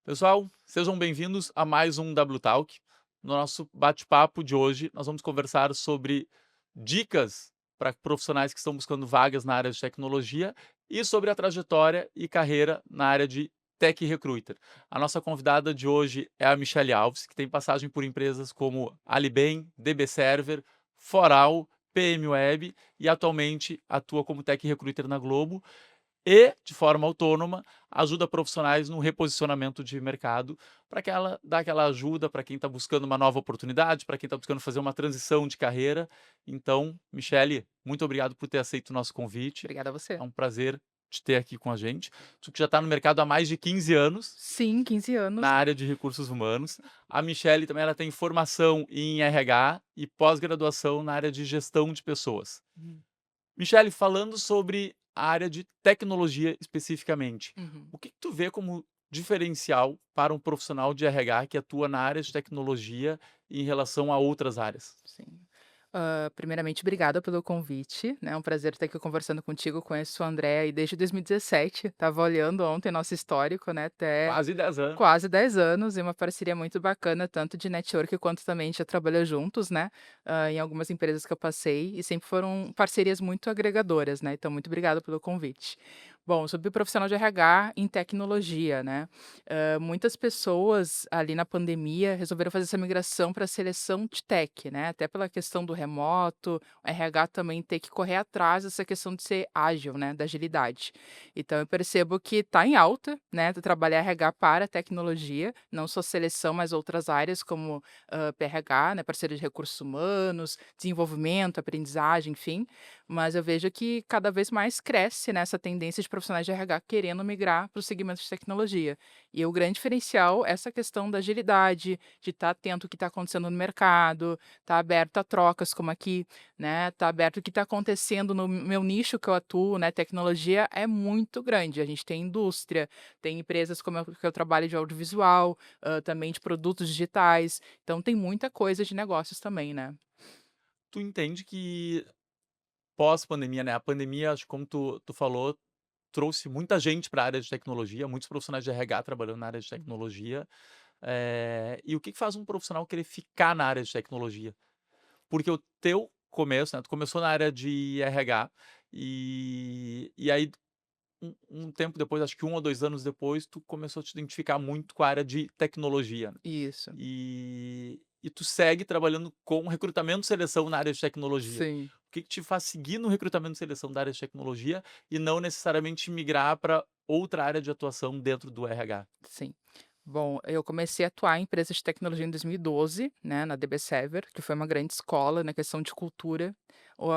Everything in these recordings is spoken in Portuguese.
Pessoal, sejam bem-vindos a mais um W Talk. No nosso bate-papo de hoje, nós vamos conversar sobre dicas para profissionais que estão buscando vagas na área de tecnologia e sobre a trajetória e carreira na área de Tech Recruiter. A nossa convidada de hoje é a Michelle Alves, que tem passagem por empresas como Alibem, DB Server, Foral, PM Web e atualmente atua como Tech Recruiter na Globo e, de forma autônoma, ajuda profissionais no reposicionamento de mercado para que ela dá aquela ajuda para quem está buscando uma nova oportunidade, para quem está buscando fazer uma transição de carreira. Então, Michele, muito obrigado por ter aceito o nosso convite. Obrigada a É você. um prazer te ter aqui com a gente. Tu que já está no mercado há mais de 15 anos Sim, 15 na anos. área de recursos humanos. A Michele também ela tem formação em RH e pós-graduação na área de gestão de pessoas. Uhum, Michele, falando sobre a área de tecnologia especificamente, uhum. o que tu vê como diferencial para um profissional de RH que atua na área de tecnologia em relação a outras áreas? Sim. Primeiramente, obrigada pelo convite, né, é um prazer estar aqui conversando contigo. Conheço o André aí desde 2017, estava olhando ontem nosso histórico, né, até Quase 10 anos. quase 10 anos, e uma parceria muito bacana, tanto de network quanto também a gente já trabalhou juntos, né, em algumas empresas que eu passei, e sempre foram parcerias muito agregadoras, né, então muito obrigada pelo convite. Bom, sobre o profissional de RH em tecnologia, né, muitas pessoas ali na pandemia resolveram fazer essa migração para a seleção de tech, né, até pela questão do remoto, o RH também ter que correr atrás dessa questão de ser ágil, né, da agilidade. Então eu percebo que está em alta, né, trabalhar RH para tecnologia, não só seleção, mas outras áreas como, PRH, né, parceria de recursos humanos, desenvolvimento, aprendizagem, enfim. Mas eu vejo que cada vez mais cresce, né, essa tendência de profissionais de RH querendo migrar para o segmento de tecnologia. E o grande diferencial é essa questão da agilidade, de estar atento ao que está acontecendo no mercado, estar aberto a trocas como aqui, né, estar aberto ao que está acontecendo no meu nicho que eu atuo, né, tecnologia é muito grande. A gente tem indústria, tem empresas como eu que eu trabalho de audiovisual, também de produtos digitais, então tem muita coisa de negócios também, né. Tu entende que pós-pandemia, né, a pandemia, acho que como tu falou, trouxe muita gente para a área de tecnologia, muitos profissionais de RH trabalhando na área de Uhum. tecnologia, e o que que faz um profissional querer ficar na área de tecnologia? Porque o teu começo, né, tu começou na área de RH, e aí um tempo depois, acho que 1 ou 2 anos depois, tu começou a te identificar muito com a área de tecnologia, né. Isso, E tu segue trabalhando com recrutamento e seleção na área de tecnologia. sim. O que que te faz seguir no recrutamento e seleção da área de tecnologia e não necessariamente migrar para outra área de atuação dentro do RH? Sim. Bom, eu comecei a atuar em empresas de tecnologia em 2012, né, na DB Sever, que foi uma grande escola na questão de cultura.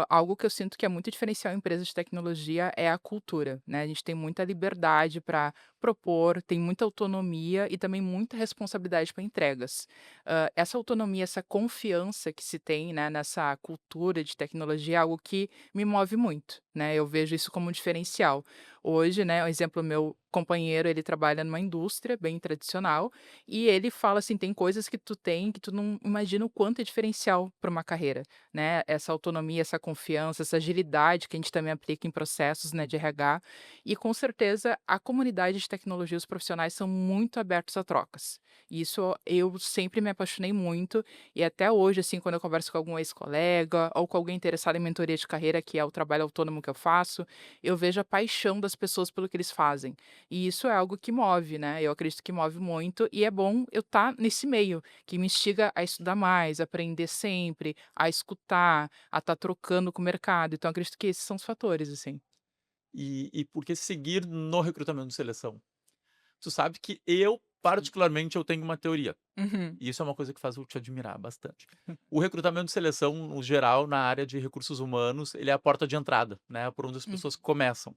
Algo que eu sinto que é muito diferencial em empresas de tecnologia é a cultura, né? A gente tem muita liberdade para propor, tem muita autonomia e também muita responsabilidade para entregas. Essa autonomia, essa confiança que se tem, né, nessa cultura de tecnologia é algo que me move muito, né? Eu vejo isso como um diferencial. Hoje, né, um exemplo, meu companheiro, ele trabalha numa indústria bem tradicional, e ele fala assim: "Tem coisas que tu tem que tu não imagina o quanto é diferencial para uma carreira", né, essa autonomia, essa confiança, essa agilidade que a gente também aplica em processos, né, de RH, e com certeza a comunidade de tecnologia, os profissionais são muito abertos a trocas. Isso eu sempre me apaixonei muito, e até hoje, assim, quando eu converso com algum ex-colega ou com alguém interessado em mentoria de carreira, que é o trabalho autônomo que eu faço, eu vejo a paixão das pessoas pelo que eles fazem. E isso é algo que move, né, eu acredito que move muito, e é bom eu estar nesse meio, que me instiga a estudar mais, a aprender sempre, a escutar, a estar trocando com o mercado. Então acredito que esses são os fatores, assim. E por que seguir no recrutamento e seleção? Tu sabe que eu, Sim. particularmente, eu tenho uma teoria, Uhum. e isso é uma coisa que faz eu te admirar bastante. O recrutamento e seleção, no geral, na área de recursos humanos, ele é a porta de entrada, né, por onde as Uhum. pessoas começam.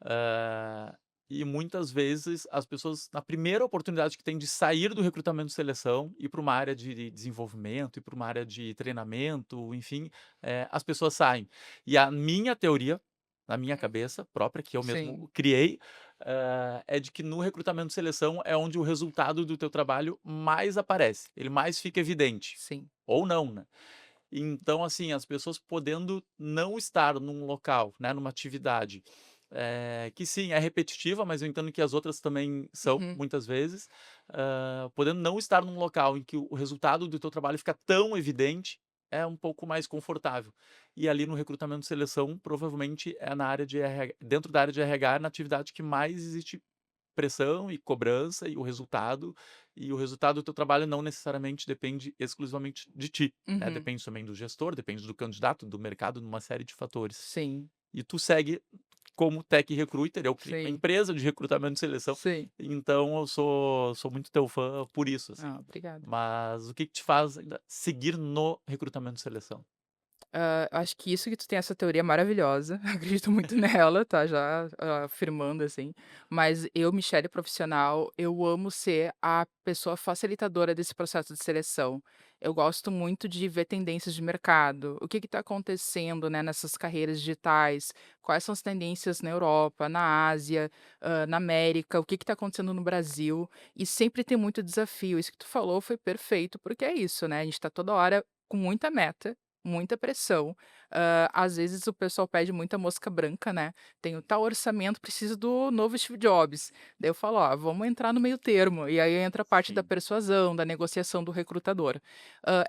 Hã, e muitas vezes as pessoas, na primeira oportunidade que têm de sair do recrutamento e seleção, ir para uma área de desenvolvimento, ir para uma área de treinamento, enfim, as pessoas saem. E a minha teoria, na minha cabeça própria, que eu Sim, mesmo criei, é de que no recrutamento e seleção é onde o resultado do teu trabalho mais aparece, ele mais fica evidente, sim. ou não, né. Então, assim, as pessoas podendo não estar num local, né, numa atividade, que sim, é repetitiva, mas eu entendo que as outras também são, Uhum, muitas vezes, podendo não estar num local em que o resultado do teu trabalho fica tão evidente, é um pouco mais confortável. E ali no recrutamento e seleção, provavelmente é na área de RH, dentro da área de RH, é na atividade que mais existe pressão e cobrança e o resultado do teu trabalho não necessariamente depende exclusivamente de ti, né, uhum. depende também do gestor, depende do candidato, do mercado, numa série de fatores. Sim, E tu segue como tech recruiter, eu criei uma sim, empresa de recrutamento e seleção, sim. então eu sou muito teu fã por isso, assim. Ah, obrigada. Mas o que que te faz ainda seguir no recrutamento e seleção? Acho que isso que tu tem essa teoria maravilhosa, acredito muito nela, tá, já, afirmando, assim, mas eu, Michelle profissional, eu amo ser a pessoa facilitadora desse processo de seleção. Eu gosto muito de ver tendências de mercado, o que está acontecendo, né, nessas carreiras digitais, quais são as tendências na Europa, na Ásia, na América, o que está acontecendo no Brasil, e sempre tem muito desafio. Isso que tu falou foi perfeito, porque é isso, né, a gente está toda hora com muita meta, muita pressão. Às vezes o pessoal pede muita mosca branca, né. Tem o tal orçamento, preciso do novo Steve Jobs. Daí eu falo: "Ó, vamos entrar no meio termo", e aí entra a parte da Sim, persuasão, da negociação do recrutador.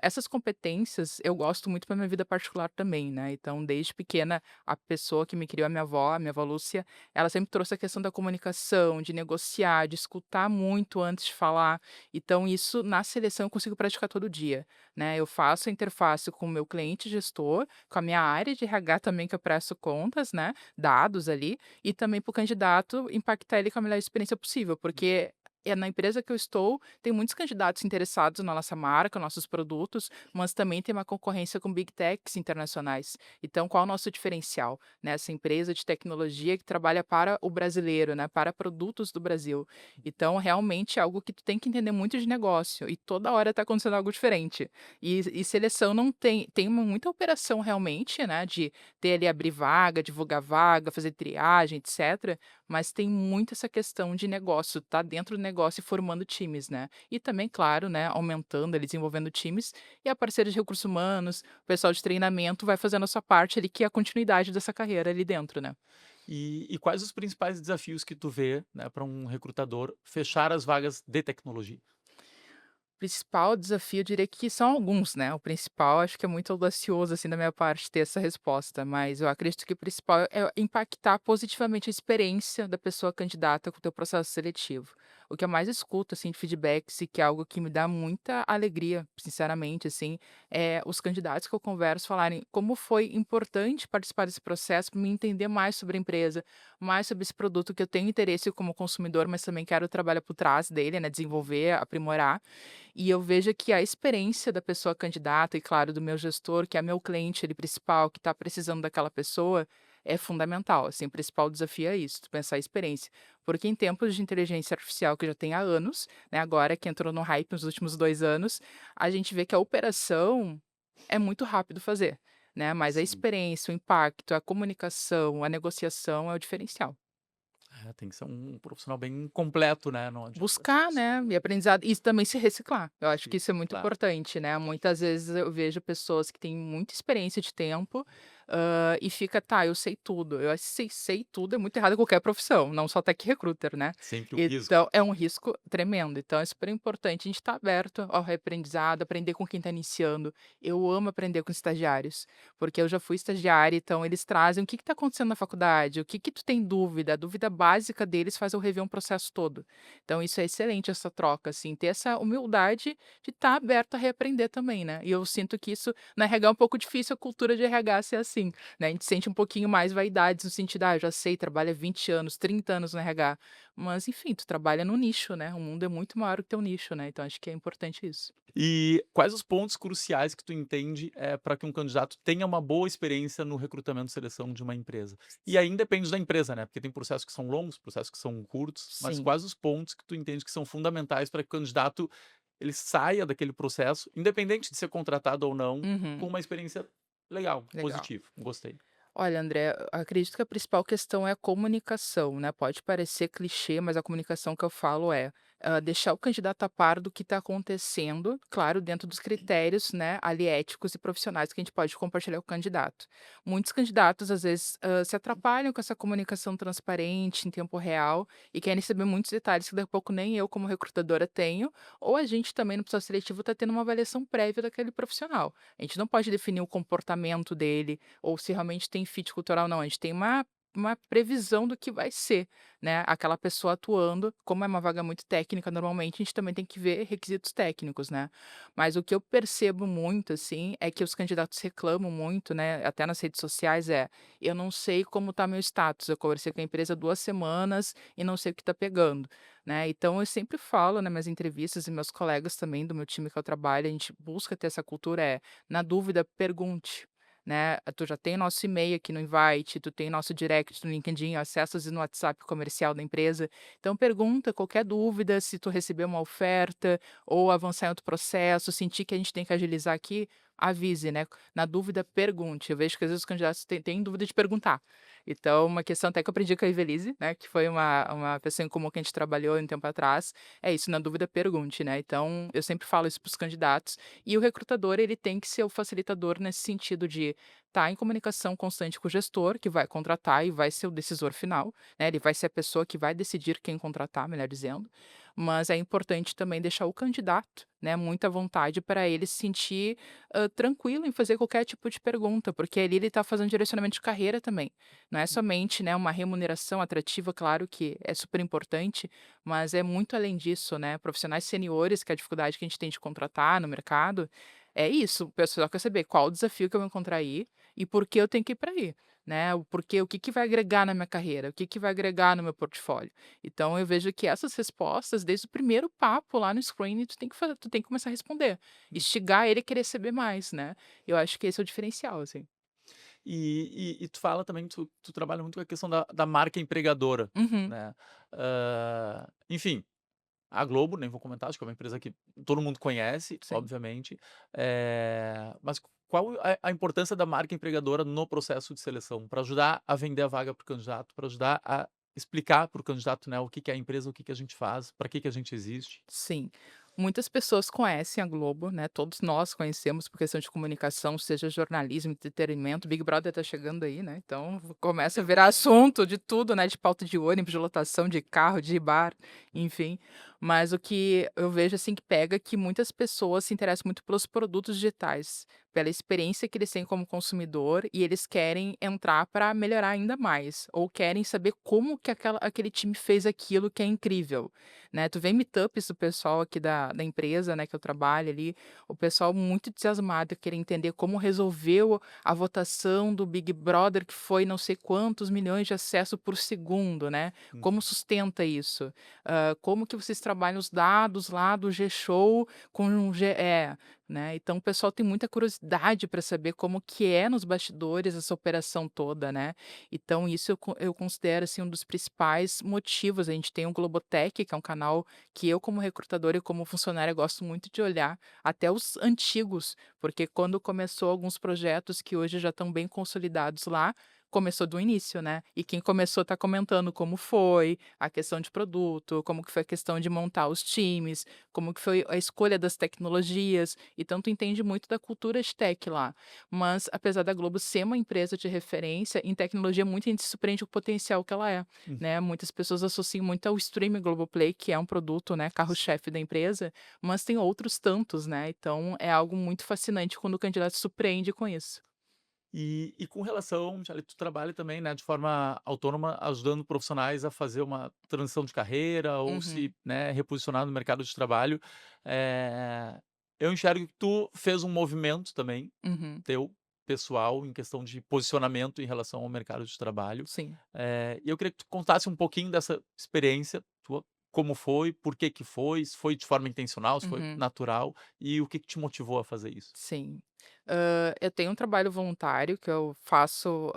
Essas competências eu gosto muito para minha vida particular também, né, então desde pequena a pessoa que me criou, a minha avó Lúcia, ela sempre trouxe a questão da comunicação, de negociar, de escutar muito antes de falar, então isso na seleção eu consigo praticar todo dia, né. Eu faço a interface com o meu cliente gestor, com a minha área de RH também que eu presto contas, né, dados ali, e também para o candidato impactar ele com a melhor experiência possível, porque é na empresa que eu estou, tem muitos candidatos interessados na nossa marca, nossos produtos, mas também tem uma concorrência com big techs internacionais. Então, qual é o nosso diferencial? Nessa empresa de tecnologia que trabalha para o brasileiro, né, para produtos do Brasil. Então, realmente é algo que tu tem que entender muito de negócio e toda hora está acontecendo algo diferente. E seleção não tem muita operação realmente, né, de ter ali abrir vaga, divulgar vaga, fazer triagem, etcétera, mas tem muito essa questão de negócio, tá dentro do negócio e formando times, né. E também, claro, né, aumentando ali, desenvolvendo times, e a parceira de recursos humanos, o pessoal de treinamento vai fazendo a sua parte ali, que é a continuidade dessa carreira ali dentro, né. e quais os principais desafios que tu vê, né, para um recrutador fechar as vagas de tecnologia? Principal desafio, eu diria que são alguns, né, o principal acho que é muito audacioso, assim, da minha parte ter essa resposta, mas eu acredito que o principal é impactar positivamente a experiência da pessoa candidata com o teu processo seletivo. O que eu mais escuto, assim, de feedbacks e que é algo que me dá muita alegria, sinceramente, assim, é os candidatos que eu converso falarem como foi importante participar desse processo para me entender mais sobre a empresa, mais sobre esse produto que eu tenho interesse como consumidor, mas também quero trabalhar por trás dele, né, desenvolver, aprimorar. E eu vejo que a experiência da pessoa candidata e, claro, do meu gestor, que é meu cliente ali principal, que está precisando daquela pessoa, é fundamental, assim, o principal desafio é isso, tu pensar a experiência. Porque em tempos de inteligência artificial, que já tem há anos, né, agora que entrou no hype nos últimos 2 anos, a gente vê que a operação é muito rápido fazer, né, mas a Sim. experiência, o impacto, a comunicação, a negociação é o diferencial. É, tem que ser um profissional bem completo, né, não adianta Buscar, só né, e aprendizado e também se reciclar. Eu acho se que isso é muito reciclar. importante, né. Muitas vezes eu vejo pessoas que têm muita experiência de tempo, e fica: "Tá, eu sei tudo". Eu acho que sei tudo é muito errado em qualquer profissão, não só tech recruiter, né. Sempre o risco. Então é um risco tremendo, então é super importante a gente estar aberto ao reaprendizado, aprender com quem está iniciando. Eu amo aprender com estagiários, porque eu já fui estagiária, então eles trazem o que está acontecendo na faculdade, o que que tu tem dúvida, a dúvida básica deles faz eu rever um processo todo. Então isso é excelente essa troca, assim, ter essa humildade de estar aberto a reaprender também, né. E eu sinto que isso na RH é um pouco difícil a cultura de RH ser assim, né, a gente sente um pouquinho mais vaidades no sentido: "Ah, eu já sei, trabalho há 20 anos, 30 anos no RH", mas enfim, tu trabalha no nicho, né, o mundo é muito maior que teu nicho, né, então acho que é importante isso. E quais os pontos cruciais que tu entende, para que um candidato tenha uma boa experiência no recrutamento e seleção de uma empresa? E aí depende da empresa, né, porque tem processos que são longos, processos que são curtos, mas Sim. quais os pontos que tu entende que são fundamentais para que o candidato, ele saia daquele processo, independente de ser contratado ou não, com Uhum. uma experiência legal, Legal. positiva, gostei. Olha, André, acredito que a principal questão é a comunicação, né? Pode parecer clichê, mas a comunicação que eu falo é deixar o candidato a par do que está acontecendo, claro, dentro dos critérios, né, ali éticos e profissionais que a gente pode compartilhar com o candidato. Muitos candidatos, às vezes, se atrapalham com essa comunicação transparente em tempo real e querem saber muitos detalhes que daqui a pouco nem eu, como recrutadora, tenho, ou a gente também no processo seletivo está tendo uma avaliação prévia daquele profissional. A gente não pode definir o comportamento dele ou se realmente tem fit cultural, não. A gente tem uma previsão do que vai ser, né, aquela pessoa atuando. Como é uma vaga muito técnica, normalmente a gente também tem que ver requisitos técnicos, né. Mas o que eu percebo muito, assim, é que os candidatos reclamam muito, né, até nas redes sociais, "Eu não sei como está meu status, eu conversei com a empresa 2 semanas e não sei o que está pegando", né. Então eu sempre falo nas minhas entrevistas e meus colegas também do meu time que eu trabalho, a gente busca ter essa cultura, na dúvida pergunte, né. Tu já tem nosso e-mail aqui no invite, tu tem nosso direct no LinkedIn, acessas no WhatsApp comercial da empresa. Então pergunta qualquer dúvida, se tu receber uma oferta ou avançar em outro processo, sentir que a gente tem que agilizar aqui, avise, né. Na dúvida pergunte. Eu vejo que às vezes os candidatos têm dúvida de perguntar. Então uma questão até que eu aprendi com a Ivelisse, né, que foi uma pessoa em comum que a gente trabalhou um tempo atrás, é isso, na dúvida pergunte, né. Então eu sempre falo isso para os candidatos e o recrutador, ele tem que ser o facilitador nesse sentido de estar em comunicação constante com o gestor, que vai contratar e vai ser o decisor final, né, ele vai ser a pessoa que vai decidir quem contratar, melhor dizendo, mas é importante também deixar o candidato, né, muito à vontade para ele se sentir, tranquilo em fazer qualquer tipo de pergunta, porque ali ele está fazendo direcionamento de carreira também. Não é somente, né, uma remuneração atrativa, claro que é super importante, mas é muito além disso, né, profissionais seniores, que é a dificuldade que a gente tem de contratar no mercado, é isso, o pessoal quer saber qual o desafio que eu vou encontrar aí e por que eu tenho que ir para aí, né, o porquê, o que que vai agregar na minha carreira, o que que vai agregar no meu portfólio. Então eu vejo que essas respostas, desde o primeiro papo lá no screening, tu tem que começar a responder, instigar ele a querer saber mais, né. Eu acho que esse é o diferencial, assim. E tu fala também, tu trabalha muito com a questão da marca empregadora, Uhum, né. Enfim, a Globo, nem vou comentar, acho que é uma empresa que todo mundo conhece, sim. obviamente, mas qual a importância da marca empregadora no processo de seleção? Para ajudar a vender a vaga para o candidato, para ajudar a explicar para o candidato, né, o que que é a empresa, o que que a gente faz, para que que a gente existe. Sim. Muitas pessoas conhecem a Globo, né, todos nós conhecemos por questão de comunicação, seja jornalismo, entretenimento, Big Brother tá chegando aí, né, então começa a virar assunto de tudo, né, de pauta de ônibus, de lotação de carro, de bar, enfim. Mas o que eu vejo, assim, que pega é que muitas pessoas se interessam muito pelos produtos digitais, pela experiência que eles têm como consumidor e eles querem entrar para melhorar ainda mais, ou querem saber como que aquele time fez aquilo que é incrível, né. Tu vê em meetups do pessoal aqui da empresa, né, que eu trabalho ali, o pessoal muito entusiasmado, querer entender como resolveu a votação do Big Brother, que foi não sei quantos milhões de acesso por segundo, né, como Uhum. sustenta isso? Como que vocês trabalham os dados lá do G-Show com o GE, né, então o pessoal tem muita curiosidade para saber como que é nos bastidores essa operação toda, né. Então isso eu considero, assim, um dos principais motivos. A gente tem o Globotech, que é um canal que eu, como recrutadora e como funcionária, gosto muito de olhar, até os antigos, porque quando começou alguns projetos que hoje já estão bem consolidados lá, começou do início, né. E quem começou está comentando como foi a questão de produto, como que foi a questão de montar os times, como que foi a escolha das tecnologias, então tu entende muito da cultura de tech lá. Mas apesar da Globo ser uma empresa de referência em tecnologia, muita gente se surpreende com o potencial que ela é, Hum. né. Muitas pessoas associam muito ao streaming Globoplay, que é um produto, né, carro-chefe da empresa, mas tem outros tantos, né. Então é algo muito fascinante quando o candidato se surpreende com isso. E com relação, Michele, tu trabalha também, né, de forma autônoma, ajudando profissionais a fazer uma transição de carreira ou se, Uhum, né, reposicionar no mercado de trabalho. Eu enxergo que tu fez um movimento também, uhum, teu, pessoal, em questão de posicionamento em relação ao mercado de trabalho. sim. E eu queria que tu contasse um pouquinho dessa experiência tua, como foi, por que que foi, se foi de forma intencional, se foi Uhum. natural, e o que que te motivou a fazer isso? Sim. Eu tenho um trabalho voluntário que eu faço,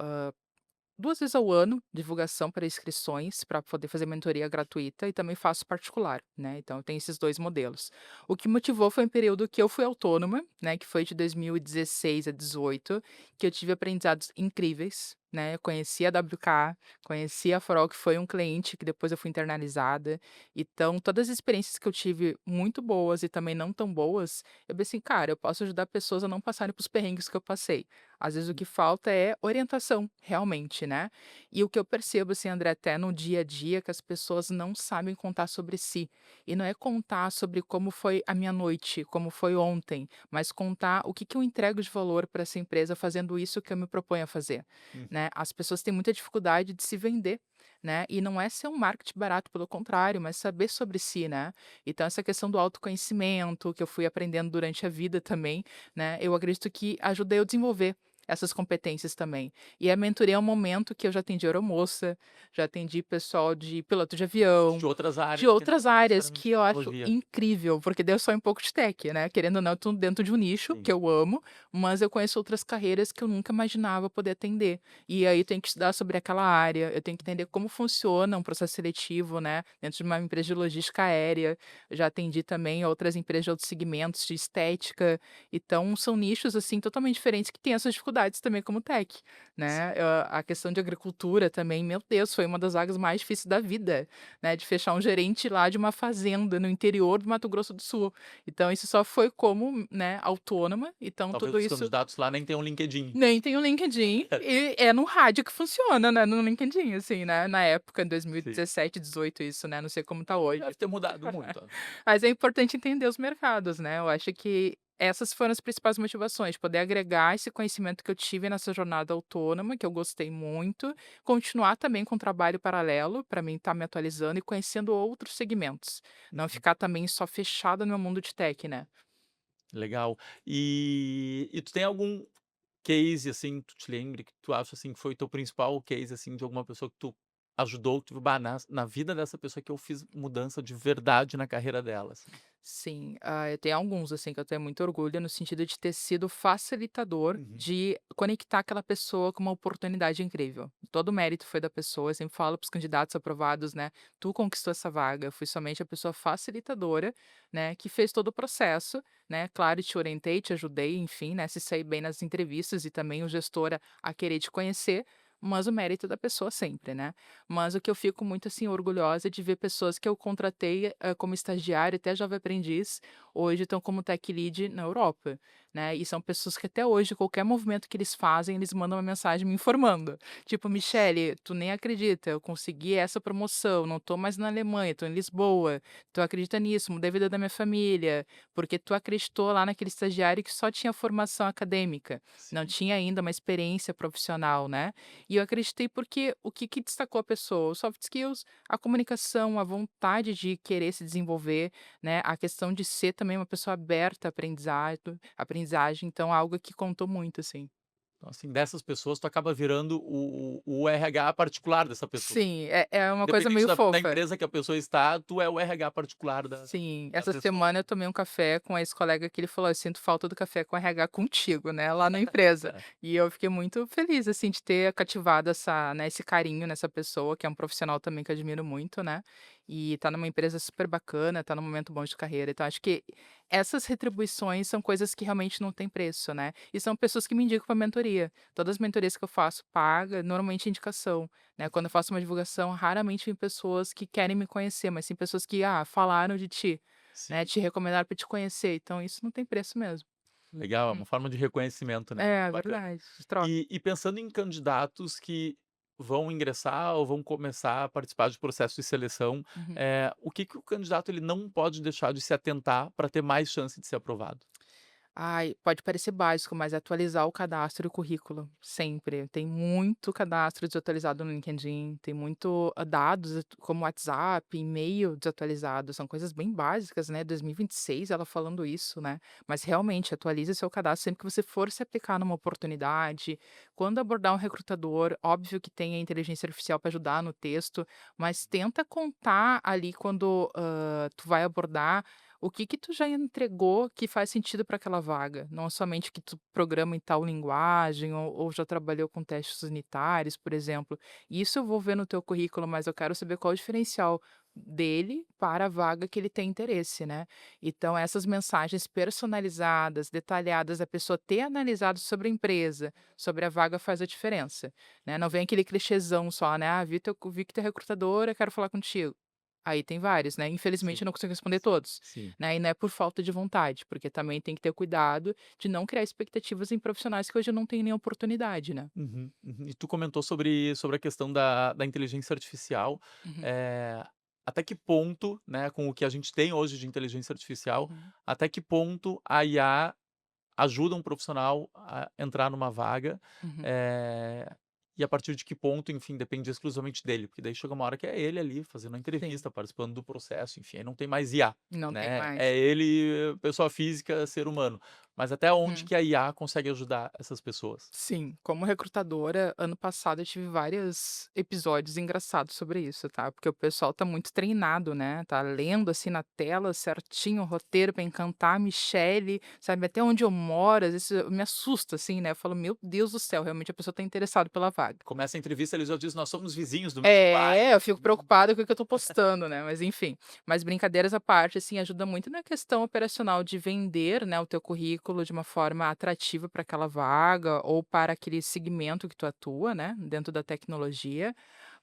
2 vezes ao ano, divulgação para inscrições, para poder fazer mentoria gratuita e também faço particular, né, então eu tenho esses 2 modelos. O que motivou foi um período que eu fui autônoma, né, que foi de 2016 a 18, que eu tive aprendizados incríveis, né, eu conheci a WK, conheci a Farol, que foi um cliente que depois eu fui internalizada. Então, todas as experiências que eu tive muito boas e também não tão boas, eu pensei: "Cara, eu posso ajudar pessoas a não passarem pelos perrengues que eu passei". Às vezes o que falta é orientação, realmente, né. E o que eu percebo, assim, André, até no dia a dia, que as pessoas não sabem contar sobre si. E não é contar sobre como foi a minha noite, como foi ontem, mas contar o que que eu entrego de valor para essa empresa fazendo isso que eu me proponho a fazer, Hum. né. As pessoas têm muita dificuldade de se vender, né, e não é ser um marketing barato, pelo contrário, mas saber sobre si, né. Então essa questão do autoconhecimento, que eu fui aprendendo durante a vida também, né, eu acredito que ajuda eu a desenvolver essas competências também. E a mentoria é um momento que eu já atendi aeromoça, já atendi pessoal de piloto de avião, De outras de áreas que não outras áreas necessariamente que eu acho tecnologia. incrível, porque daí eu sou um pouco de tech, né, querendo ou não, eu tô dentro de um nicho Sim. que eu amo, mas eu conheço outras carreiras que eu nunca imaginava poder atender. E aí eu tenho que estudar sobre aquela área, eu tenho que entender como funciona um processo seletivo, né, dentro de uma empresa de logística aérea. Eu já atendi também outras empresas de outros segmentos, de estética, então são nichos, assim, totalmente diferentes que têm essas dificuldades também como tech, né. A questão de agricultura também, meu Deus, foi uma das vagas mais difíceis da vida, né, de fechar um gerente lá de uma fazenda no interior do Mato Grosso do Sul. Então isso só foi como, né, autônoma, então Talvez tudo os isso candidatos lá nem tenham LinkedIn. nem tem o LinkedIn e é no rádio que funciona, né, no LinkedIn, assim, né, na época, em Sim. 2017, 18 isso, né, não sei como tá hoje. Deve ter mudado muito, ó. Mas é importante entender os mercados, né, eu acho que essas foram as principais motivações, poder agregar esse conhecimento que eu tive nessa jornada autônoma, que eu gostei muito, continuar também com trabalho paralelo, para mim estar me atualizando e conhecendo outros segmentos, não Uhum. ficar também só fechada no meu mundo de tech, né. Legal. E tu tem algum case, assim, tu te lembre que tu acha, assim, que foi o teu principal case, assim, de alguma pessoa que tu ajudou, que tu viu: "Bah, na vida dessa pessoa que eu fiz mudança de verdade na carreira dela", assim? Sim, eu tenho alguns, assim, que eu tenho muito orgulho no sentido de ter sido facilitador Uhum. de conectar aquela pessoa com uma oportunidade incrível. Todo o mérito foi da pessoa, eu sempre falo para os candidatos aprovados, né? Tu conquistou essa vaga, eu fui somente a pessoa facilitadora, né, que fez todo o processo, né? Claro, te orientei, te ajudei, enfim, né, se sair bem nas entrevistas e também o gestor a querer te conhecer. Mas o mérito é da pessoa sempre, né? Mas o que eu fico muito, assim, orgulhosa é de ver pessoas que eu contratei, como estagiário, até jovem aprendiz, hoje estão como tech lead na Europa, né, e são pessoas que até hoje, qualquer movimento que eles fazem, eles mandam uma mensagem me informando, tipo: "Michele, tu nem acredita, eu consegui essa promoção, não tô mais na Alemanha, tô em Lisboa, tu acredita nisso? Mudei a vida da minha família, porque tu acreditou lá naquele estagiário que só tinha formação acadêmica, não Sim. tinha ainda uma experiência profissional, né". E eu acreditei porque o que que destacou a pessoa? Os soft skills, a comunicação, a vontade de querer se desenvolver, né, a questão de ser também uma pessoa aberta à aprendizagem, então algo que contou muito, assim. Então, assim, dessas pessoas tu acaba virando o RH particular dessa pessoa. Sim, é uma coisa Independente meio da fofa. empresa que a pessoa está, tu é o RH particular Sim, da essa pessoa. semana eu tomei um café com a ex-colega que ele falou: "Eu sinto falta do café com RH contigo, né, lá na empresa". É. E eu fiquei muito feliz, assim, de ter cativado essa, né, esse carinho nessa pessoa, que é um profissional também que eu admiro muito, né, e tá numa empresa super bacana, tá num momento bom de carreira. Então acho que essas retribuições são coisas que realmente não têm preço, né, e são pessoas que me indicam pra mentoria. Todas as mentorias que eu faço paga, normalmente é indicação, né, quando eu faço uma divulgação, raramente vem pessoas que querem me conhecer, mas sim pessoas que: "Ah, falaram de ti". Né, Sim, te recomendaram para te conhecer, então isso não tem preço mesmo. legal, é Hum. uma forma de reconhecimento, né, É, bacana. verdade, troca. E pensando em candidatos que vão ingressar ou vão começar a participar de processo de seleção, Uhum. o que que o candidato ele não pode deixar de se atentar para ter mais chance de ser aprovado? Ai, pode parecer básico, mas é atualizar o cadastro e o currículo, sempre. Tem muito cadastro desatualizado no LinkedIn, tem muito dados como WhatsApp, e-mail desatualizado, são coisas bem básicas, né? 2026 ela falando isso, né? Mas realmente atualize seu cadastro sempre que você for se aplicar numa oportunidade. Quando abordar um recrutador, óbvio que tem a inteligência artificial para ajudar no texto, mas tenta contar ali quando tu vai abordar. o que que tu já entregou que faz sentido para aquela vaga? Não somente que tu programa em tal linguagem ou já trabalhou com testes unitários, por exemplo. Isso eu vou ver no teu currículo, mas eu quero saber qual o diferencial dele para a vaga que ele tem interesse, né? Então, essas mensagens personalizadas, detalhadas, a pessoa ter analisado sobre a empresa, sobre a vaga faz a diferença, né? Não vem aquele clichêzão só, né? Ah, vi que tu é recrutadora, quero falar contigo. Aí tem vários, né? Infelizmente Sim, eu não consigo responder todos, sim. né? E não é por falta de vontade, porque também tem que ter cuidado de não criar expectativas em profissionais que hoje não têm nem oportunidade, né? Uhum, uhum. E tu comentou sobre a questão da inteligência artificial, Uhum, eh, até que ponto, né, com o que a gente tem hoje de inteligência artificial, uhum, até que ponto a IA ajuda um profissional a entrar numa vaga, uhum. eh, e a partir de que ponto, enfim, depende exclusivamente dele, porque daí chega uma hora que é ele ali fazendo a Sim, entrevista, participando do processo, enfim, aí não tem mais IA, não tem né, mais. é ele, pessoa física, ser humano. Mas até onde Uhum. que a IA consegue ajudar essas pessoas? Sim, como recrutadora, ano passado eu tive vários episódios engraçados sobre isso, tá? Porque o pessoal tá muito treinado, né? Tá lendo assim na tela certinho o roteiro pra encantar a Michelle, sabe? Até onde eu moro, às vezes eu me assusta, assim, né? Eu falo, meu Deus do céu, realmente a pessoa tá interessada pela vaga. Começa a entrevista, eles já dizem: "Nós somos vizinhos do mesmo bairro". É, eu fico preocupada com o que eu tô postando, né, mas enfim. Mas brincadeiras à parte, assim, ajuda muito na questão operacional de vender, né, o teu currículo de uma forma atrativa para aquela vaga ou para aquele segmento que tu atua, né, dentro da tecnologia,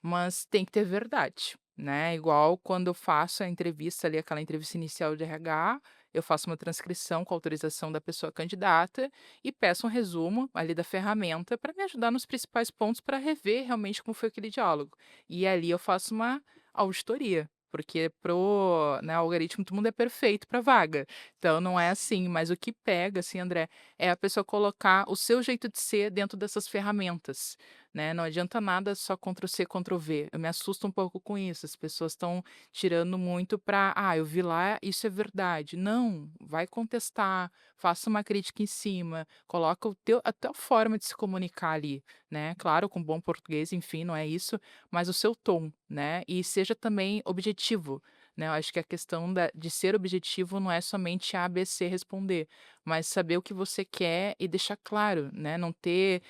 mas tem que ter verdade, né, igual quando eu faço a entrevista ali, aquela entrevista inicial de RH, eu faço uma transcrição com autorização da pessoa candidata e peço um resumo ali da ferramenta para me ajudar nos principais pontos para rever realmente como foi aquele diálogo. E ali eu faço uma auditoria, porque pro, né, algoritmo todo mundo é perfeito para vaga. Então não é assim, mas o que pega, assim, André, é a pessoa colocar o seu jeito de ser dentro dessas ferramentas, né? Não adianta nada só Ctrl C, Ctrl V. Eu me assusto um pouco com isso. As pessoas estão tirando muito para, ah, eu vi lá, isso é verdade. Não, vai contestar, faça uma crítica em cima, coloca a tua forma de se comunicar ali, né? Claro, com bom português, enfim, não é isso, mas o seu tom, né? E seja também objetivo, né? Eu acho que a questão de ser objetivo não é somente A, B, C responder, mas saber o que você quer e deixar claro, né? Não ter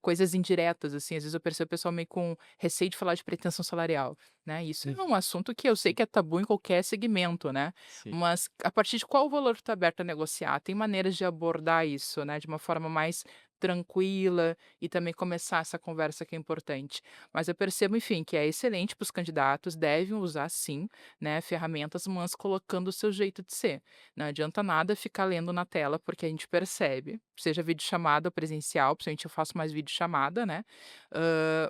coisas indiretas, assim, às vezes eu percebo o pessoal meio com receio de falar de pretensão salarial, né? Isso é Hum, um assunto que eu sei sim, que é tabu em qualquer segmento, né? sim. Mas a partir de qual valor tu tá aberto a negociar? Tem maneiras de abordar isso, né, de uma forma mais tranquila e também começar essa conversa que é importante. Mas eu percebo, enfim, que é excelente para os candidatos, devem usar sim, né, ferramentas, mas colocando o seu jeito de ser. Não adianta nada ficar lendo na tela, porque a gente percebe, seja videochamada ou presencial, principalmente eu faço mais videochamada, né?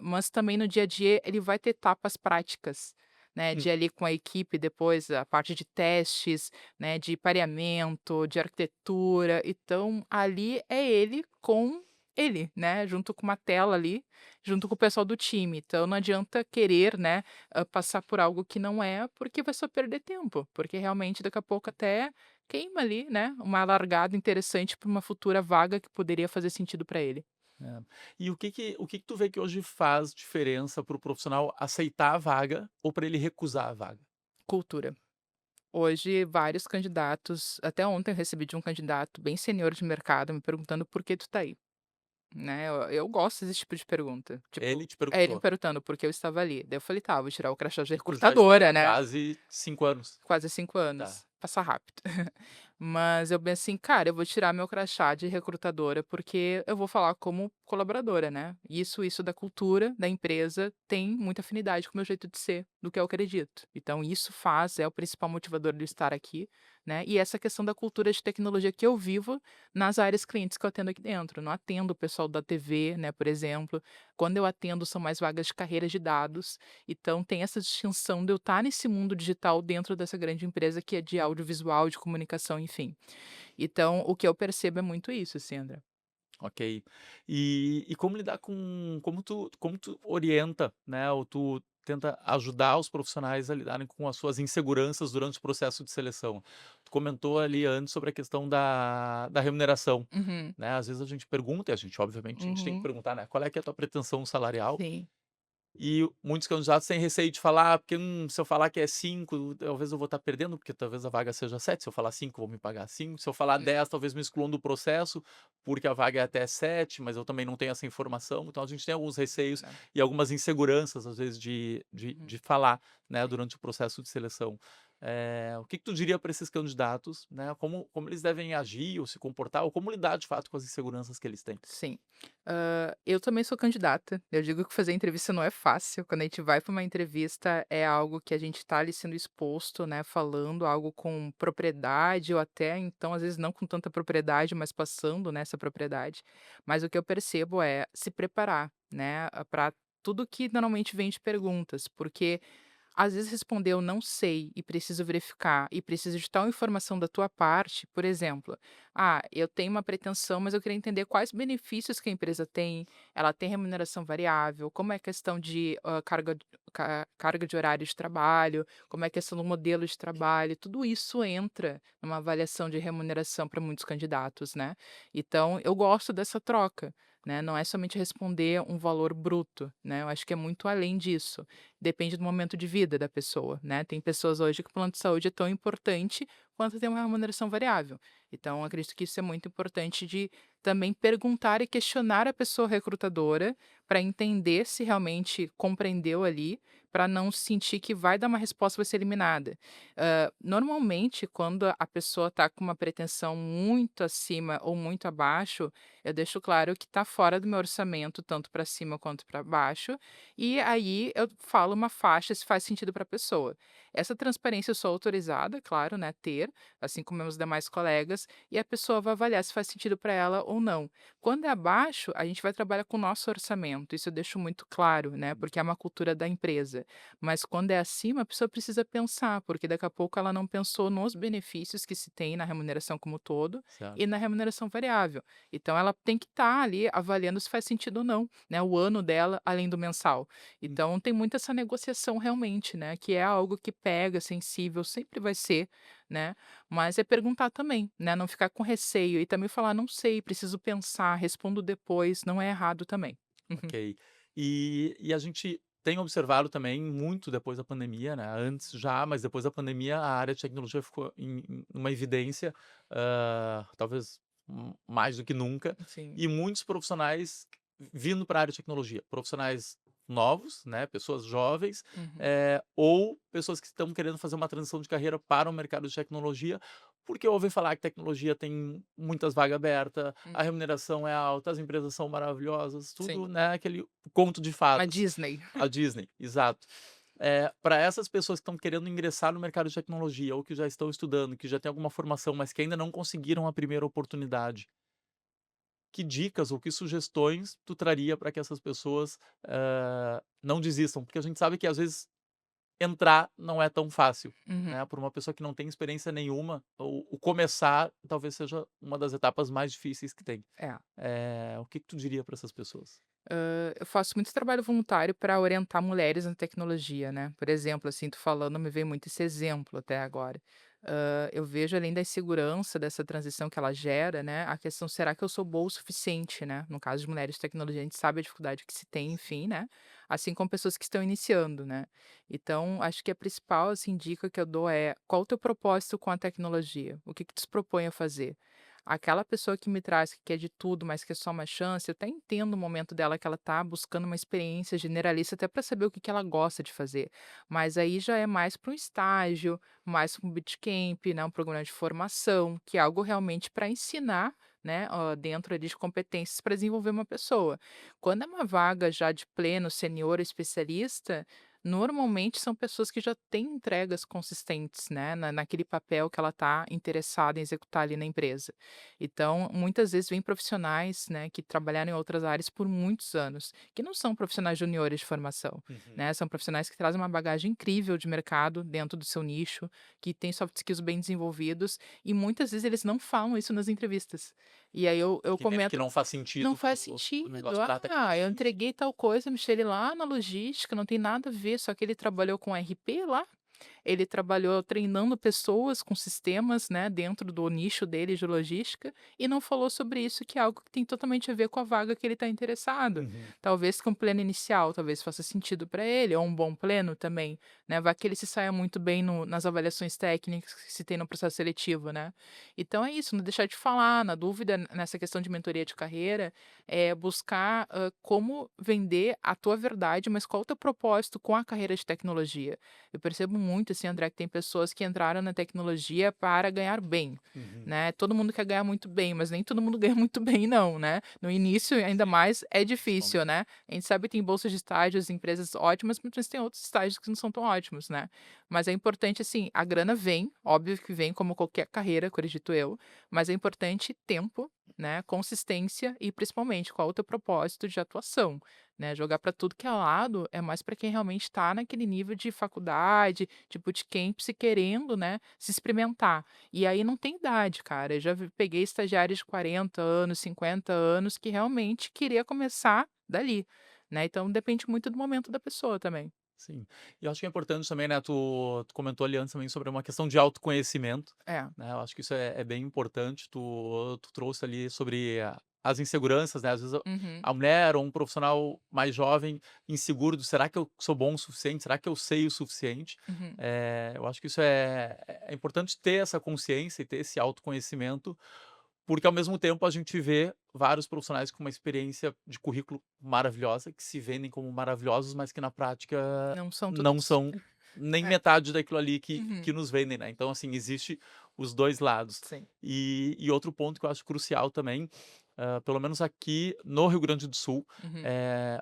Mas também no dia a dia ele vai ter etapas práticas, né, Hum, de ir ali com a equipe depois a parte de testes, né, de pareamento, de arquitetura, então ali é ele com ele, né, junto com uma tela ali, junto com o pessoal do time, então não adianta querer, né, passar por algo que não é, porque vai só perder tempo, porque realmente daqui a pouco até queima ali, né, uma largada interessante para uma futura vaga que poderia fazer sentido para ele. é. E o que que tu vê que hoje faz diferença para o profissional aceitar a vaga ou para ele recusar a vaga? Cultura. Hoje, vários candidatos até ontem eu recebi de um candidato bem sênior de mercado me perguntando: "Por que tu tá aí?", né, eu gosto desse tipo de pergunta, tipo Ele te é, ele me perguntou. perguntando por que eu estava ali, daí eu falei: "Tá, vou tirar o crachá de Tu já está recrutadora, né". quase 5 anos. Quase 5 Tá. anos, passa rápido. Mas eu penso assim: "Cara, eu vou tirar meu crachá de recrutadora, porque eu vou falar como colaboradora, né". Isso da cultura da empresa tem muita afinidade com o meu jeito de ser, do que eu acredito. Então isso é o principal motivador de eu estar aqui, né, e essa questão da cultura de tecnologia que eu vivo nas áreas clientes que eu atendo aqui dentro. Eu não atendo o pessoal da TV, né, por exemplo. Quando eu atendo são mais vagas de carreira de dados, então tem essa distinção de eu estar nesse mundo digital dentro dessa grande empresa que é de audiovisual, de comunicação, enfim. Então o que eu percebo é muito isso, Sandra. Ok. E como lidar com como tu orienta, né, ou tu tenta ajudar os profissionais a lidarem com as suas inseguranças durante o processo de seleção? Tu comentou ali antes sobre a questão da remuneração, Uhum, né, às vezes a gente pergunta e a gente obviamente a gente tem que uhum, perguntar, né, qual é que é a tua pretensão salarial? sim. E muitos candidatos têm receio de falar: "Ah, porque, se eu falar que é 5, talvez eu vou estar perdendo, porque talvez a vaga seja 7. Se eu falar 5, vão me pagar 5. Se eu falar Hum, 10, talvez me excluam do processo, porque a vaga é até 7, mas eu também não tenho essa informação". Então a gente tem alguns receios né. e algumas inseguranças, às vezes, de de Uhum. de falar, né, durante o processo de seleção. O que que tu diria para esses candidatos, né, como eles devem agir ou se comportar, ou como lidar, de fato, com as inseguranças que eles têm? Sim. Eu também sou candidata. Eu digo que fazer entrevista não é fácil. Quando a gente vai para uma entrevista, é algo que a gente está ali sendo exposto, né, falando algo com propriedade ou até então, às vezes, não com tanta propriedade, mas passando nessa propriedade. Mas o que eu percebo é se preparar, né, para tudo que normalmente vem de perguntas, porque às vezes responder "eu não sei" e preciso verificar e preciso de tal informação da tua parte, por exemplo, eu tenho uma pretensão, mas eu queria entender quais benefícios que a empresa tem, ela tem remuneração variável, como é a questão de, carga de horário de trabalho, como é a questão do modelo de trabalho, tudo isso entra numa avaliação de remuneração para muitos candidatos, né. Então eu gosto dessa troca, né, não é somente responder um valor bruto, né, eu acho que é muito além disso. Depende do momento de vida da pessoa, né. Tem pessoas hoje que o plano de saúde é tão importante quanto ter uma remuneração variável. Então, acredito que isso é muito importante de também perguntar e questionar a pessoa recrutadora para entender se realmente compreendeu ali, para não sentir que vai dar uma resposta e vai ser eliminada. Normalmente, quando a pessoa está com uma pretensão muito acima ou muito abaixo, eu deixo claro que está fora do meu orçamento, tanto para cima quanto para baixo, e aí eu falo uma faixa se faz sentido para a pessoa. Essa transparência eu sou autorizada, claro, né, ter, assim como meus demais colegas, e a pessoa vai avaliar se faz sentido para ela ou não. Quando é abaixo, a gente vai trabalhar com o nosso orçamento, isso eu deixo muito claro, né, porque é uma cultura da empresa. Mas quando é acima, a pessoa precisa pensar, porque daqui a pouco ela não pensou nos benefícios que se tem na remuneração como um todo Certo. e na remuneração variável. Então ela tem que estar ali avaliando se faz sentido ou não, né, o ano dela além do mensal. Então tem muito essa negociação realmente, né, que é algo que pega, sensível, sempre vai ser, né, mas é perguntar também, né, não ficar com receio e também falar: "Não sei, preciso pensar, respondo depois", não é errado também. Ok. E a gente tem observado também muito depois da pandemia, né, antes já, mas depois da pandemia a área de tecnologia ficou em uma evidência, talvez mais do que nunca, Sim. e muitos profissionais vindo para a área de tecnologia, profissionais novos, né, pessoas jovens, Uhum. ou pessoas que estão querendo fazer uma transição de carreira para o mercado de tecnologia, porque ouvem falar que tecnologia tem muitas vagas abertas, Hum. a remuneração é alta, as empresas são maravilhosas, Sim. tudo, né, aquele conto de Uma fadas. Disney. A Disney, exato. Pra essas pessoas que estão querendo ingressar no mercado de tecnologia ou que já estão estudando, que já têm alguma formação, mas que ainda não conseguiram a primeira oportunidade, que dicas ou que sugestões tu traria para que essas pessoas, não desistam? Porque a gente sabe que às vezes entrar não é tão fácil, Uhum. né, por uma pessoa que não tem experiência nenhuma, o começar talvez seja uma das etapas mais difíceis que tem. É. O que que tu diria para essas pessoas? Eu faço muito trabalho voluntário para orientar mulheres na tecnologia, né. Por exemplo, assim, tu falando, me veio muito esse exemplo até agora. Eu vejo além da insegurança dessa transição que ela gera, né, a questão: "Será que eu sou boa o suficiente?", né. No caso de mulheres de tecnologia, a gente sabe a dificuldade que se tem, enfim, né, assim como pessoas que estão iniciando, né. Então, acho que a principal, assim, dica que eu dou é: qual o teu propósito com a tecnologia? O que que tu se propõe a fazer? Aquela pessoa que me traz que quer de tudo, mas que é só uma chance, eu até entendo o momento dela que ela tá buscando uma experiência generalista até para saber o que que ela gosta de fazer. Mas aí já é mais para um estágio, mais para um bootcamp, né, um programa de formação, que é algo realmente para ensinar, né, dentro ali de competências para desenvolver uma pessoa. Quando é uma vaga já de pleno, senior, especialista, normalmente são pessoas que já têm entregas consistentes, né, naquele papel que ela está interessada em executar ali na empresa. Então, muitas vezes vêm profissionais, né, que trabalharam em outras áreas por muitos anos, que não são profissionais juniores de formação, Uhum. né, são profissionais que trazem uma bagagem incrível de mercado dentro do seu nicho, que têm soft skills bem desenvolvidos e muitas vezes eles não falam isso nas entrevistas. E aí eu Porque entende que comento: não faz "Não sentido faz o sentido. negócio pra Eu tecnologia. entreguei tal coisa, deixei ele lá na logística, não tem nada a ver, só que ele trabalhou com RP lá". ele trabalhou treinando pessoas com sistemas, né, dentro do nicho dele de logística, e não falou sobre isso, que é algo que tem totalmente a ver com a vaga que ele está interessado. Uhum. Talvez com um pleno inicial, talvez faça sentido para ele, ou um bom pleno também, né, vai que ele se saia muito bem nas avaliações técnicas que se tem no processo seletivo, né. Então é isso, não deixar de falar, na dúvida nessa questão de mentoria de carreira, é buscar, como vender a tua verdade, mas qual o teu propósito com a carreira de tecnologia. Eu percebo muito, assim, André, que tem pessoas que entraram na tecnologia para ganhar bem, Uhum. né. Todo mundo quer ganhar muito bem, mas nem todo mundo ganha muito bem não, né. No início, ainda Sim, mais, é difícil, principalmente. né. A gente sabe que tem bolsas de estágios em empresas ótimas, mas tem outros estágios que não são tão ótimos, né. Mas é importante, assim, a grana vem, óbvio que vem como qualquer carreira, acredito eu, mas é importante tempo, né, consistência e principalmente qual o teu propósito de atuação, né. Jogar para tudo que é lado é mais para quem realmente está naquele nível de faculdade, de bootcamp, se querendo, né, se experimentar. E aí não tem idade, cara. Eu já peguei estagiários de 40 anos, 50 anos que realmente queria começar dali, né. Então depende muito do momento da pessoa também. Sim. E eu acho que é importante também, né, tu comentou ali antes também sobre uma questão de autoconhecimento, É. né, eu acho que isso é bem importante, tu trouxe ali sobre as inseguranças, né, às vezes Uhum. a mulher ou um profissional mais jovem, inseguro do "será que eu sou bom o suficiente? Será que eu sei o suficiente?". Uhum. Eu acho que isso é importante ter essa consciência e ter esse autoconhecimento, porque ao mesmo tempo a gente vê vários profissionais com uma experiência de currículo maravilhosa, que se vendem como maravilhosos, mas que na prática Não são não todos. são nem É. metade daquilo ali que Uhum. nos vendem, né. Então, assim, existe os 2 lados. Sim. E outro ponto que eu acho crucial também, pelo menos aqui no Rio Grande do Sul, Uhum.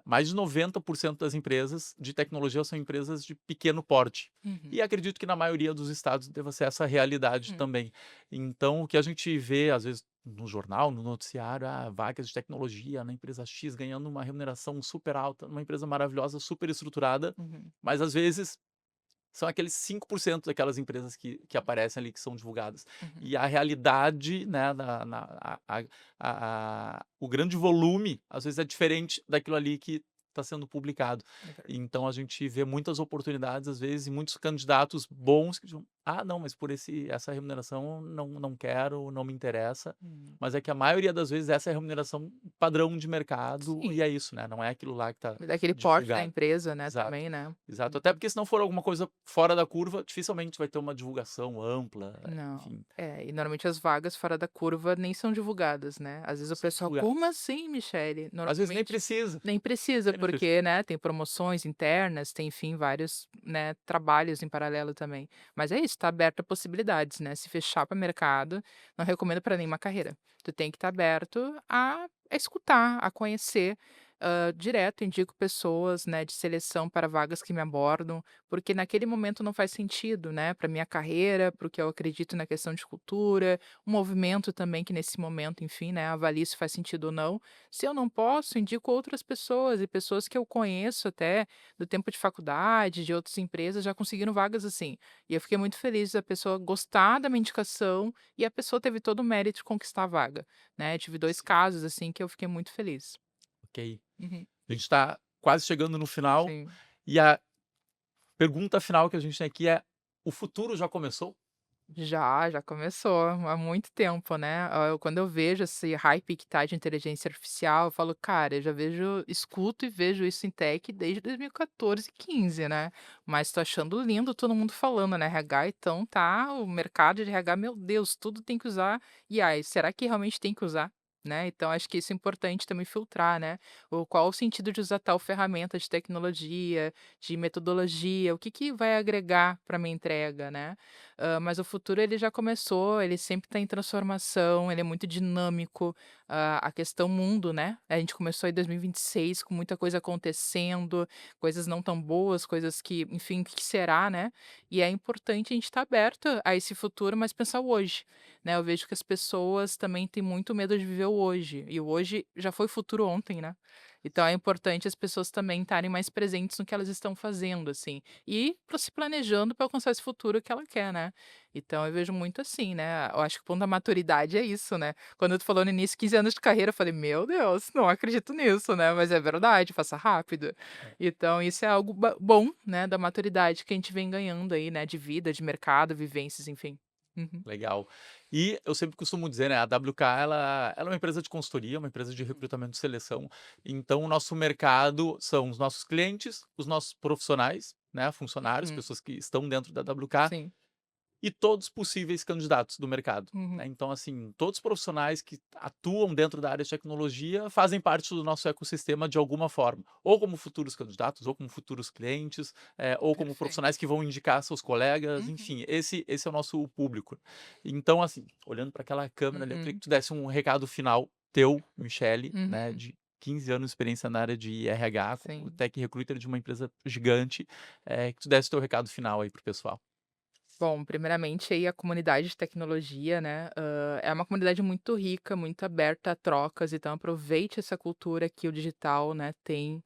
mais de 90% das empresas de tecnologia são empresas de pequeno porte. Uhum. E acredito que na maioria dos estados deva ser essa realidade Uhum. também. Então, o que a gente vê, às vezes, no jornal, no noticiário, vagas de tecnologia na empresa X ganhando uma remuneração super alta, numa empresa maravilhosa, super estruturada, Uhum. mas às vezes são aqueles 5% daquelas empresas que aparecem ali, que são divulgadas. Uhum. E a realidade, né, o grande volume, às vezes, é diferente daquilo ali que está sendo publicado. É verdade. Então a gente vê muitas oportunidades, às vezes, e muitos candidatos bons que dizem: "Ah, não, mas por essa remuneração não quero, não me interessa". Hum. Mas é que a maioria das vezes essa é a remuneração padrão de mercado e Sim, é isso, né, não é aquilo lá que está daquele porte da divulgado. empresa, né, Exato. também, né. Exato, até Uhum. porque se não for alguma coisa fora da curva, dificilmente vai ter uma divulgação ampla, Não. enfim, É, e normalmente as vagas fora da curva nem são divulgadas, né. Às vezes não o são pessoal: "Como divulgadas. assim, Michele?" Às vezes nem Normalmente precisa, nem precisa, nem precisa. porque, né, tem promoções internas, tem, enfim, vários, né, trabalhos em paralelo também. Mas é isso, tá aberto a possibilidades, né, se fechar para mercado, não recomendo para nenhuma carreira. Tu tem que estar aberto a escutar, a conhecer. Direto indico pessoas, né, de seleção para vagas que me abordam, porque naquele momento não faz sentido, né, para minha carreira, para o que eu acredito na questão de cultura, o movimento também que nesse momento, enfim, né, avalie se faz sentido ou não. Se eu não posso, indico outras pessoas e pessoas que eu conheço até do tempo de faculdade, de outras empresas, já conseguiram vagas assim. E eu fiquei muito feliz da pessoa gostar da minha indicação e a pessoa teve todo o mérito de conquistar a vaga, né. Tive 2 Sim, casos, assim, que eu fiquei muito feliz. ok. Uhum. A gente está quase chegando no final, Sim. e a pergunta final que a gente tem aqui é: o futuro já começou? Já começou há muito tempo, né. Quando eu vejo esse hype que tá de inteligência artificial, eu falo: "Cara, eu já vejo escuto e vejo isso em tech desde 2014, 15, né. Mas tô achando lindo todo mundo falando, né, RH, então tá o mercado de RH, meu Deus, tudo tem que usar IA. E será que realmente tem que usar?", né. Então acho que isso é importante também filtrar, né. Qual o sentido de usar tal ferramenta de tecnologia, de metodologia, o que que vai agregar para minha entrega, né. Mas o futuro ele já começou, ele sempre está em transformação, ele é muito dinâmico, a questão mundo, né, a gente começou em 2026 com muita coisa acontecendo, coisas não tão boas, coisas que, enfim, o que será, né, e é importante a gente estar aberto a esse futuro, mas pensar o hoje, né, eu vejo que as pessoas também têm muito medo de viver o hoje, e o hoje já foi futuro ontem, né, Então é importante as pessoas também estarem mais presentes no que elas estão fazendo, assim, e se planejando para alcançar esse futuro que ela quer, né. Então eu vejo muito assim, né, eu acho que o ponto da maturidade é isso, né. Quando tu falou no início 15 anos de carreira, eu falei: "Meu Deus, não acredito nisso", né, mas é verdade, passa rápido. Então isso é algo bom, né, da maturidade que a gente vem ganhando aí, né, de vida, de mercado, vivências, enfim. Uhum. Legal. E eu sempre costumo dizer, né, a WK ela é uma empresa de consultoria, uma empresa de recrutamento e seleção, então o nosso mercado são os nossos clientes, os nossos profissionais, né, funcionários, Uhum. pessoas que estão dentro da WK Sim. e todos os possíveis candidatos do mercado, Uhum. né. Então, assim, todos os profissionais que atuam dentro da área de tecnologia fazem parte do nosso ecossistema de alguma forma, ou como futuros candidatos, ou como futuros clientes, ou como profissionais Perfeito. que vão indicar seus colegas, Uhum. enfim, esse é o nosso público. Então, assim, olhando para aquela câmera ali, eu queria que Uhum. tu desse um recado final teu, Michele, né, Uhum. de 15 anos de experiência na área de RH, como Sim. tech recruiter de uma empresa gigante, que tu desse o teu recado final aí para o pessoal. Bom, primeiramente aí a comunidade de tecnologia, né, é uma comunidade muito rica, muito aberta a trocas, então aproveite essa cultura que o digital, né, tem,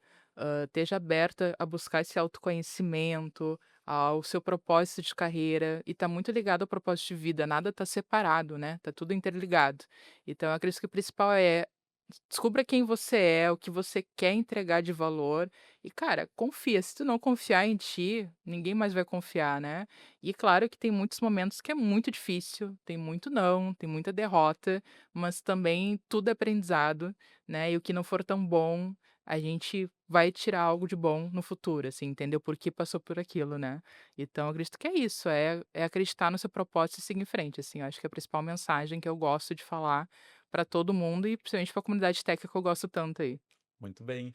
esteja aberta a buscar esse autoconhecimento, ao seu propósito de carreira, e está muito ligado ao propósito de vida, nada está separado, né, tá tudo interligado. Então eu acredito que o principal é descubra quem você é, o que você quer entregar de valor e, cara, confia. Se tu não confiar em ti, ninguém mais vai confiar, né? E claro que tem muitos momentos que é muito difícil, tem muito não, tem muita derrota, mas também tudo é aprendizado, né? E o que não for tão bom, a gente vai tirar algo de bom no futuro, assim, entendeu? Por que passou por aquilo, né? Então, eu acredito que é isso, é acreditar no seu propósito e seguir em frente, assim. Eu acho que é a principal mensagem que eu gosto de falar para todo mundo e principalmente para a comunidade tech que eu gosto tanto aí. Muito bem.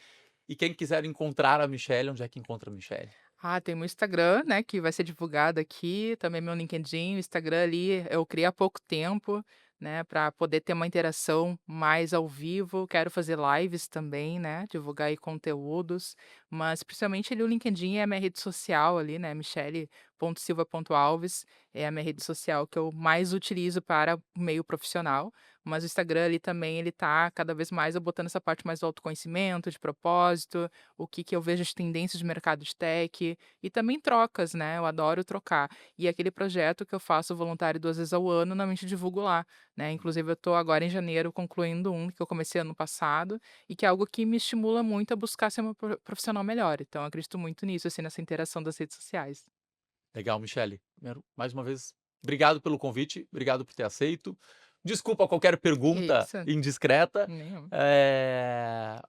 E quem quiser encontrar a Michelle, onde é que encontra a Michelle? Ah, tem meu Instagram, né, que vai ser divulgado aqui, também meu LinkedIn, o Instagram ali eu criei há pouco tempo, né, para poder ter uma interação mais ao vivo. Quero fazer lives também, né, divulgar aí conteúdos, mas principalmente ali o LinkedIn é a minha rede social ali, né, michele.silva.alves é a minha rede social que eu mais utilizo para o meio profissional, mas o Instagram ali também ele tá cada vez mais eu botando essa parte mais do autoconhecimento, de propósito, o que que eu vejo de tendências de mercado de tech, e também trocas, né, eu adoro trocar. E aquele projeto que eu faço voluntário 2 vezes ao ano, normalmente divulgo lá, né, inclusive eu estou agora em janeiro concluindo um que eu comecei ano passado, e que é algo que me estimula muito a buscar ser uma profissional melhor, então eu acredito muito nisso, assim, nessa interação das redes sociais. Legal, Michele. Primeiro, mais uma vez, obrigado pelo convite, obrigado por ter aceito. Desculpa qualquer Que pergunta isso, indiscreta. nenhum.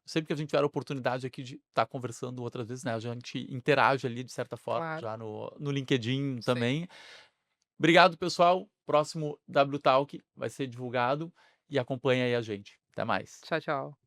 Sempre que a gente tiver a oportunidade aqui de estar conversando outras vezes, né, a gente interage ali de certa forma, Claro, já no LinkedIn sim. também. Obrigado, pessoal. Próximo W Talk vai ser divulgado e acompanha aí a gente. Até mais. Tchau, tchau.